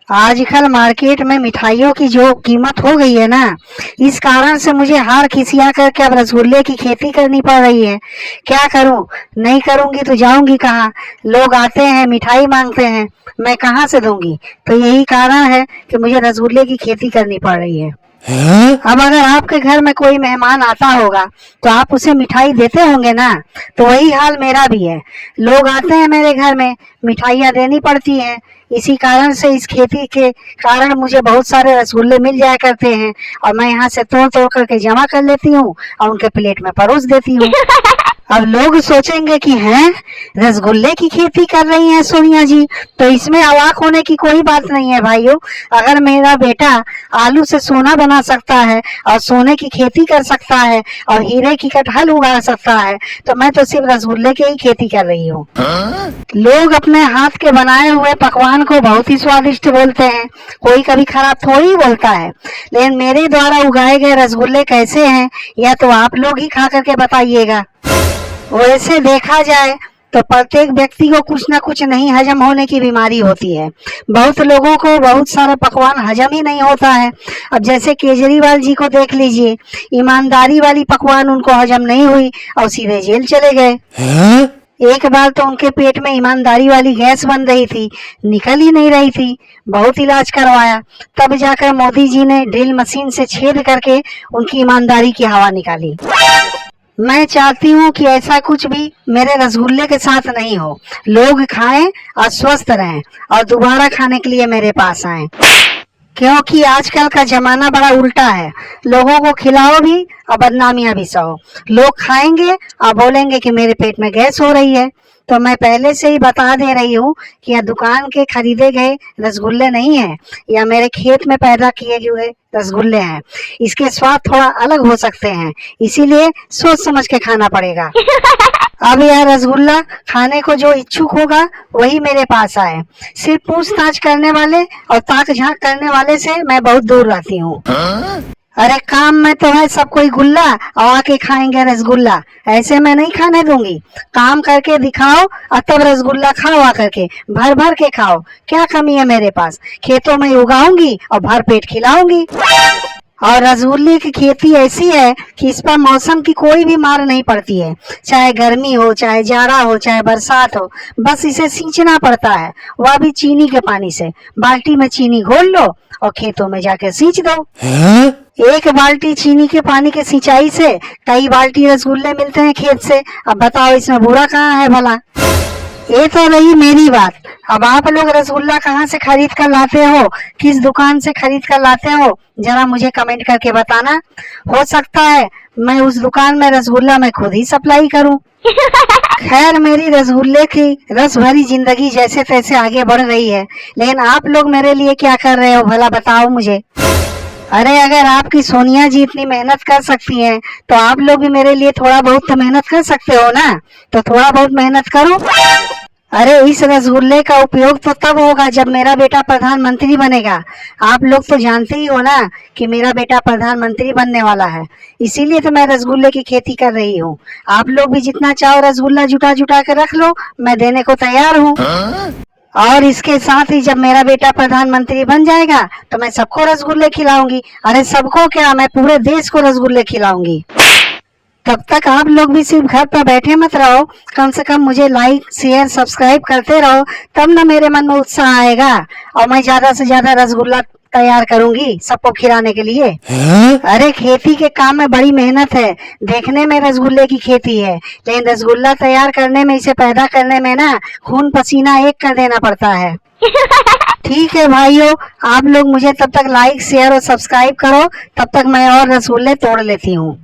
आजकल मार्केट में मिठाइयों की जो कीमत हो गई है ना, इस कारण से मुझे हार खिसिया करके अब रसगुल्ले की खेती करनी पड़ रही है। क्या करूं? नहीं करूंगी तो जाऊंगी कहाँ? लोग आते हैं, मिठाई मांगते हैं, मैं कहाँ से दूंगी? तो यही कारण है कि मुझे रसगुल्ले की खेती करनी पड़ रही है। अब अगर आपके घर में कोई मेहमान आता होगा तो आप उसे मिठाई देते होंगे ना, तो वही हाल मेरा भी है। लोग आते हैं मेरे घर में, मिठाइयाँ देनी पड़ती हैं। इसी कारण से इस खेती के कारण मुझे बहुत सारे रसगुल्ले मिल जाया करते हैं और मैं यहाँ से तोड़ तोड़ करके जमा कर लेती हूँ और उनके प्लेट में परोस देती हूँ। अब लोग सोचेंगे कि हैं, रसगुल्ले की खेती कर रही हैं सोनिया जी, तो इसमें अवाक होने की कोई बात नहीं है भाइयों। अगर मेरा बेटा आलू से सोना बना सकता है और सोने की खेती कर सकता है और हीरे की कटहल उगा सकता है, तो मैं तो सिर्फ रसगुल्ले की ही खेती कर रही हूँ। लोग अपने हाथ के बनाए हुए पकवान को बहुत ही स्वादिष्ट बोलते हैं, कोई कभी खराब थोड़ी बोलता है। लेकिन मेरे द्वारा उगाए गए रसगुल्ले कैसे हैं, या तो आप लोग ही खा करके बताइएगा। वैसे देखा जाए तो प्रत्येक व्यक्ति को कुछ ना कुछ नहीं हजम होने की बीमारी होती है। बहुत लोगों को बहुत सारा पकवान हजम ही नहीं होता है। अब जैसे केजरीवाल जी को देख लीजिए, ईमानदारी वाली पकवान उनको हजम नहीं हुई और सीधे जेल चले गए। एक बार तो उनके पेट में ईमानदारी वाली गैस बन रही थी, निकल ही नहीं रही थी। बहुत इलाज करवाया, तब जाकर मोदी जी ने ड्रिल मशीन से छेद करके उनकी ईमानदारी की हवा निकाली। मैं चाहती हूँ कि ऐसा कुछ भी मेरे रसगुल्ले के साथ नहीं हो। लोग खाएं और स्वस्थ रहें और दोबारा खाने के लिए मेरे पास आएं, क्योंकि आजकल का जमाना बड़ा उल्टा है। लोगों को खिलाओ भी और बदनामियां भी सहो। लोग खाएंगे और बोलेंगे कि मेरे पेट में गैस हो रही है। तो मैं पहले से ही बता दे रही हूँ कि यह दुकान के खरीदे गए रसगुल्ले नहीं है, या मेरे खेत में पैदा किए हुए रसगुल्ले हैं। इसके स्वाद थोड़ा अलग हो सकते हैं, इसीलिए सोच समझ के खाना पड़ेगा। अब यह रसगुल्ला खाने को जो इच्छुक होगा वही मेरे पास आए। सिर्फ पूछताछ करने वाले और ताक झांक करने वाले से मैं बहुत दूर रहती हूँ। अरे काम में तो है सब कोई गुल्ला और आके खाएंगे रसगुल्ला, ऐसे मैं नहीं खाने दूंगी। काम करके दिखाओ और तब रसगुल्ला खाओ, आकर के भर भर के खाओ। क्या कमी है मेरे पास? खेतों में उगाऊंगी और भर पेट खिलाऊंगी। और रसगुल्ले की खेती ऐसी है कि इस पर मौसम की कोई भी मार नहीं पड़ती है। चाहे गर्मी हो, चाहे जाड़ा हो, चाहे बरसात हो, बस इसे सींचना पड़ता है, वह भी चीनी के पानी से। बाल्टी में चीनी घोल लो और खेतों में जाके सींच दो। एक बाल्टी चीनी के पानी के सिंचाई से कई बाल्टी रसगुल्ले मिलते हैं खेत से। अब बताओ इसमें बुरा कहाँ है भला? ये तो रही मेरी बात। अब आप लोग रसगुल्ला कहाँ से खरीद कर लाते हो, किस दुकान से खरीद कर लाते हो, जरा मुझे कमेंट करके बताना। हो सकता है मैं उस दुकान में रसगुल्ला मैं खुद ही सप्लाई करूं। खैर, मेरी रसगुल्ले की रस भरी जिंदगी जैसे तैसे आगे बढ़ रही है, लेकिन आप लोग मेरे लिए क्या कर रहे हो भला बताओ मुझे। अरे अगर आपकी सोनिया जी इतनी मेहनत कर सकती हैं, तो आप लोग भी मेरे लिए थोड़ा बहुत तो मेहनत कर सकते हो ना, तो थोड़ा बहुत मेहनत करो। अरे इस रसगुल्ले का उपयोग तो तब होगा जब मेरा बेटा प्रधानमंत्री बनेगा। आप लोग तो जानते ही हो ना कि मेरा बेटा प्रधानमंत्री बनने वाला है, इसीलिए तो मैं रसगुल्ले की खेती कर रही हूँ। आप लोग भी जितना चाहो रसगुल्ला जुटा जुटा के रख लो, मैं देने को तैयार हूँ। और इसके साथ ही जब मेरा बेटा प्रधानमंत्री बन जाएगा तो मैं सबको रसगुल्ले खिलाऊंगी। अरे सबको क्या, मैं पूरे देश को रसगुल्ले खिलाऊंगी। तब तक आप लोग भी सिर्फ घर पर बैठे मत रहो, कम से कम मुझे लाइक शेयर सब्सक्राइब करते रहो, तब ना मेरे मन में उत्साह आएगा और मैं ज्यादा से ज्यादा रसगुल्ला तैयार करूंगी सबको खिलाने के लिए। अरे खेती के काम में बड़ी मेहनत है। देखने में रसगुल्ले की खेती है, लेकिन रसगुल्ला तैयार करने में, इसे पैदा करने में ना खून पसीना एक कर देना पड़ता है। ठीक है भाइयों, आप लोग मुझे तब तक लाइक शेयर और सब्सक्राइब करो, तब तक मैं और रसगुल्ले तोड़ लेती हूँ।